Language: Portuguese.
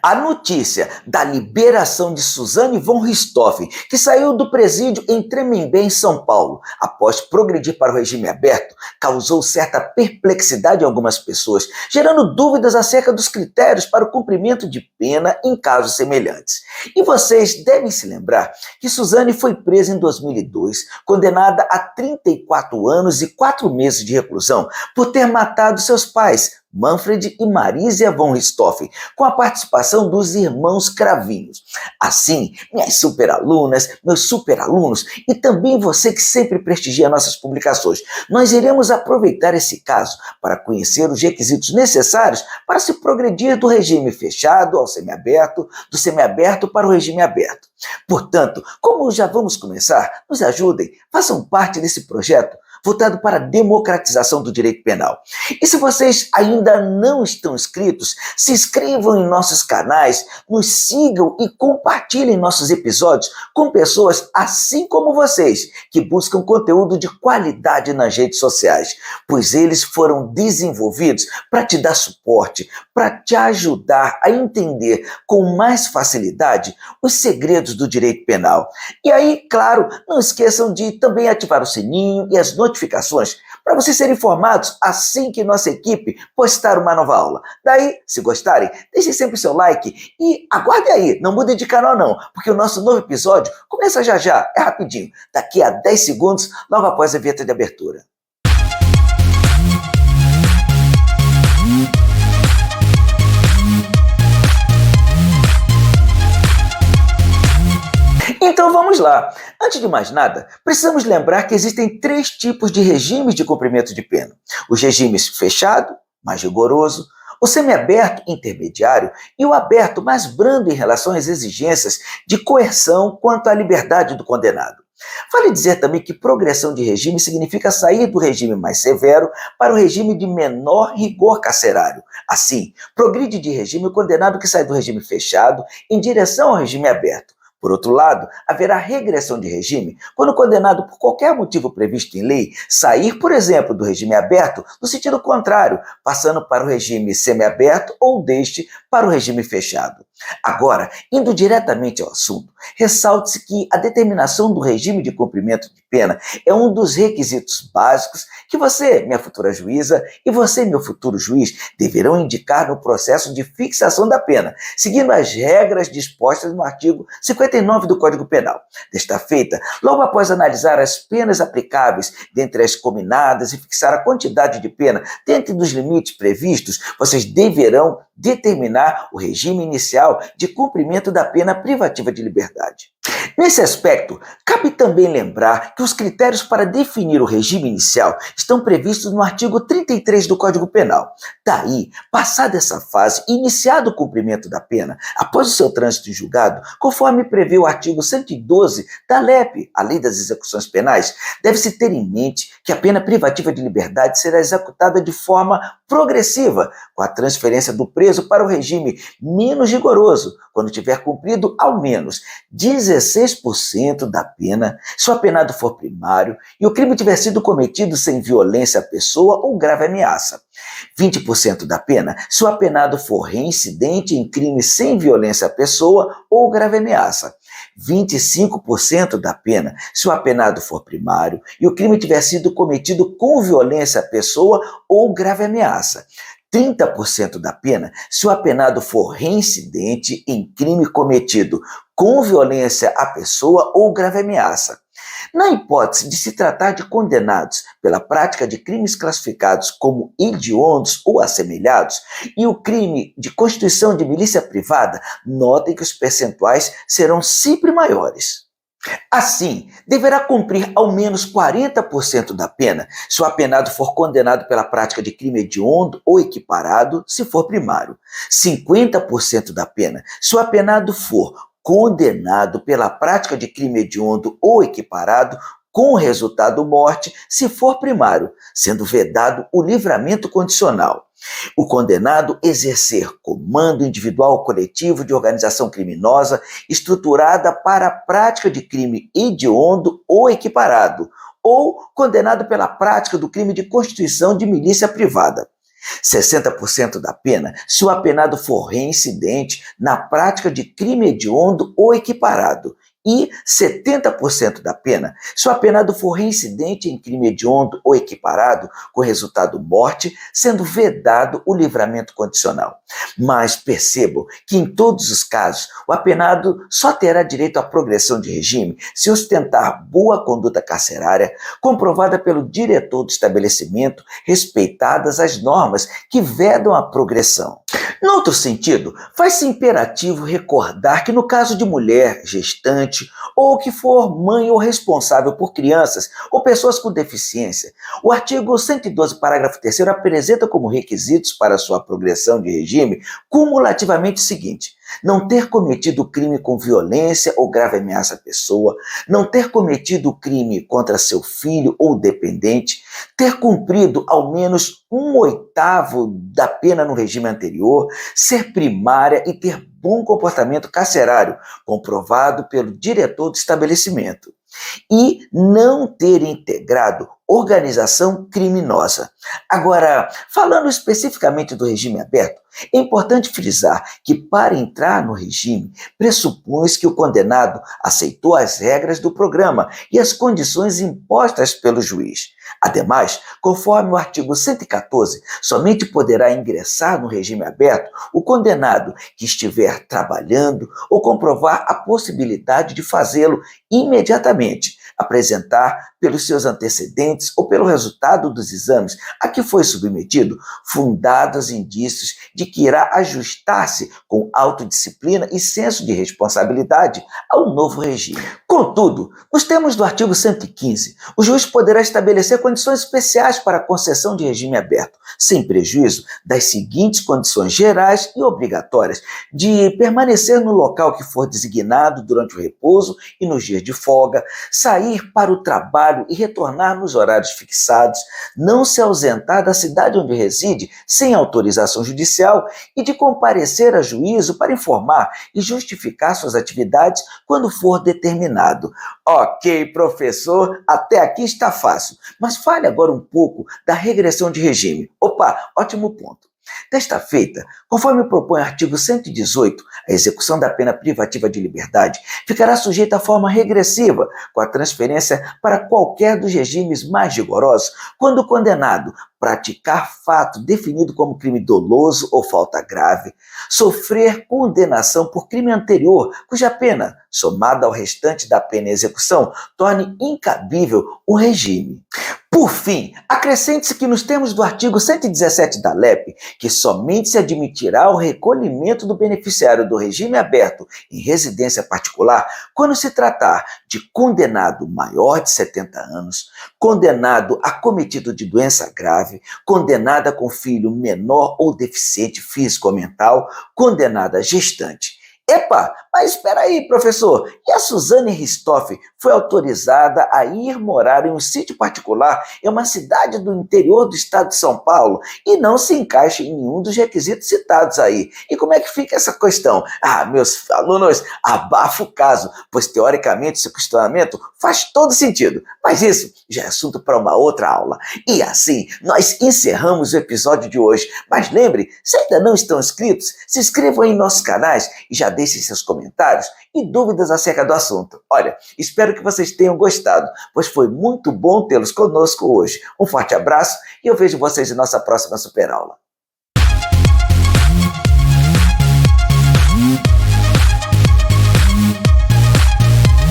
A notícia da liberação de Suzane von Richthofen, que saiu do presídio em Tremembé, em São Paulo, após progredir para o regime aberto, causou certa perplexidade em algumas pessoas, gerando dúvidas acerca dos critérios para o cumprimento de pena em casos semelhantes. E vocês devem se lembrar que Suzane foi presa em 2002, condenada a 34 anos e 4 meses de reclusão por ter matado seus pais, Manfred e Marisia von Richthofen, com a participação dos irmãos Cravinhos. Assim, minhas superalunas, meus superalunos e também você que sempre prestigia nossas publicações, nós iremos aproveitar esse caso para conhecer os requisitos necessários para se progredir do regime fechado ao semiaberto, do semiaberto para o regime aberto. Portanto, como já vamos começar, nos ajudem, façam parte desse projeto voltado para a democratização do direito penal. E se vocês ainda não estão inscritos, se inscrevam em nossos canais, nos sigam e compartilhem nossos episódios com pessoas assim como vocês, que buscam conteúdo de qualidade nas redes sociais, pois eles foram desenvolvidos para te dar suporte, para te ajudar a entender com mais facilidade os segredos do direito penal. E aí, claro, não esqueçam de também ativar o sininho e as notificações para vocês serem informados assim que nossa equipe postar uma nova aula. Daí, se gostarem, deixem sempre o seu like e aguardem aí, não mudem de canal não, porque o nosso novo episódio começa já já, é rapidinho, daqui a 10 segundos, logo após a vinheta de abertura. Então vamos lá. Antes de mais nada, precisamos lembrar que existem 3 tipos de regimes de cumprimento de pena. Os regimes fechado, mais rigoroso, o semiaberto intermediário e o aberto mais brando em relação às exigências de coerção quanto à liberdade do condenado. Vale dizer também que progressão de regime significa sair do regime mais severo para o regime de menor rigor carcerário. Assim, progride de regime o condenado que sai do regime fechado em direção ao regime aberto. Por outro lado, haverá regressão de regime quando o condenado, por qualquer motivo previsto em lei, sair, por exemplo, do regime aberto no sentido contrário, passando para o regime semiaberto ou deste para o regime fechado. Agora, indo diretamente ao assunto, ressalte-se que a determinação do regime de cumprimento de pena é um dos requisitos básicos que você, minha futura juíza, e você, meu futuro juiz, deverão indicar no processo de fixação da pena, seguindo as regras dispostas no artigo 59 do Código Penal. Desta feita, logo após analisar as penas aplicáveis dentre as cominadas e fixar a quantidade de pena dentro dos limites previstos, vocês deverão determinar o regime inicial de cumprimento da pena privativa de liberdade. Nesse aspecto, cabe também lembrar que os critérios para definir o regime inicial estão previstos no artigo 33 do Código Penal. Daí, passada essa fase, iniciado o cumprimento da pena, após o seu trânsito em julgado, conforme prevê o artigo 112 da LEP, a Lei das Execuções Penais, deve-se ter em mente que a pena privativa de liberdade será executada de forma progressiva, com a transferência do preso para o regime menos rigoroso, quando tiver cumprido ao menos 16% da pena, se o apenado for primário e o crime tiver sido cometido sem violência à pessoa ou grave ameaça. 20% da pena, se o apenado for reincidente em crime sem violência à pessoa ou grave ameaça. 25% da pena, se o apenado for primário e o crime tiver sido cometido com violência à pessoa ou grave ameaça. 30% da pena, se o apenado for reincidente em crime cometido com violência à pessoa ou grave ameaça. Na hipótese de se tratar de condenados pela prática de crimes classificados como hediondos ou assemelhados e o crime de constituição de milícia privada, notem que os percentuais serão sempre maiores. Assim, deverá cumprir ao menos 40% da pena se o apenado for condenado pela prática de crime hediondo ou equiparado, se for primário. 50% da pena se o apenado for condenado pela prática de crime hediondo ou equiparado com resultado morte, se for primário, sendo vedado o livramento condicional. O condenado exercer comando individual ou coletivo de organização criminosa estruturada para a prática de crime hediondo ou equiparado, ou condenado pela prática do crime de constituição de milícia privada. 60% da pena se o apenado for reincidente na prática de crime hediondo ou equiparado. E 70% da pena se o apenado for reincidente em crime hediondo ou equiparado, com resultado morte, sendo vedado o livramento condicional. Mas percebam que em todos os casos, o apenado só terá direito à progressão de regime se ostentar boa conduta carcerária, comprovada pelo diretor do estabelecimento, respeitadas as normas que vedam a progressão. No outro sentido, faz-se imperativo recordar que no caso de mulher gestante ou que for mãe ou responsável por crianças ou pessoas com deficiência, o artigo 112, parágrafo 3º, apresenta como requisitos para sua progressão de regime cumulativamente o seguinte: não ter cometido crime com violência ou grave ameaça à pessoa, não ter cometido crime contra seu filho ou dependente, ter cumprido ao menos 1/8 da pena no regime anterior, ser primária e ter bom comportamento carcerário, comprovado pelo diretor do estabelecimento, e não ter integrado organização criminosa. Agora, falando especificamente do regime aberto, é importante frisar que para entrar no regime, pressupõe-se que o condenado aceitou as regras do programa e as condições impostas pelo juiz. Ademais, conforme o artigo 114, somente poderá ingressar no regime aberto o condenado que estiver trabalhando ou comprovar a possibilidade de fazê-lo imediatamente, apresentar pelos seus antecedentes ou pelo resultado dos exames a que foi submetido fundados indícios de que irá ajustar-se com autodisciplina e senso de responsabilidade ao novo regime. Contudo, nos termos do artigo 115, o juiz poderá estabelecer condições especiais para a concessão de regime aberto, sem prejuízo das seguintes condições gerais e obrigatórias: de permanecer no local que for designado durante o repouso e nos dias de folga, sair para o trabalho e retornar nos horários fixados, não se ausentar da cidade onde reside sem autorização judicial e de comparecer a juízo para informar e justificar suas atividades quando for determinado. Ok, professor, até aqui está fácil, mas fale agora um pouco da regressão de regime. Opa, ótimo ponto. Desta feita, conforme propõe o artigo 118, a execução da pena privativa de liberdade ficará sujeita à forma regressiva, com a transferência para qualquer dos regimes mais rigorosos, quando o condenado praticar fato definido como crime doloso ou falta grave, sofrer condenação por crime anterior, cuja pena, somada ao restante da pena em execução, torne incabível o regime. Por fim, acrescente-se que nos termos do artigo 117 da LEP, que somente se admitirá o recolhimento do beneficiário do regime aberto em residência particular quando se tratar de condenado maior de 70 anos, condenado acometido de doença grave, condenada com filho menor ou deficiente físico ou mental, condenada gestante. Epa, mas espera aí, professor, e a Suzane Ristoff foi autorizada a ir morar em um sítio particular em uma cidade do interior do estado de São Paulo e não se encaixa em nenhum dos requisitos citados aí. E como é que fica essa questão? Meus alunos, abafa o caso, pois teoricamente esse questionamento faz todo sentido, mas isso já é assunto para uma outra aula. E assim, nós encerramos o episódio de hoje, mas lembre, se ainda não estão inscritos, se inscrevam em nossos canais e já deixem seus comentários e dúvidas acerca do assunto. Olha, espero que vocês tenham gostado, pois foi muito bom tê-los conosco hoje. Um forte abraço e eu vejo vocês em nossa próxima superaula.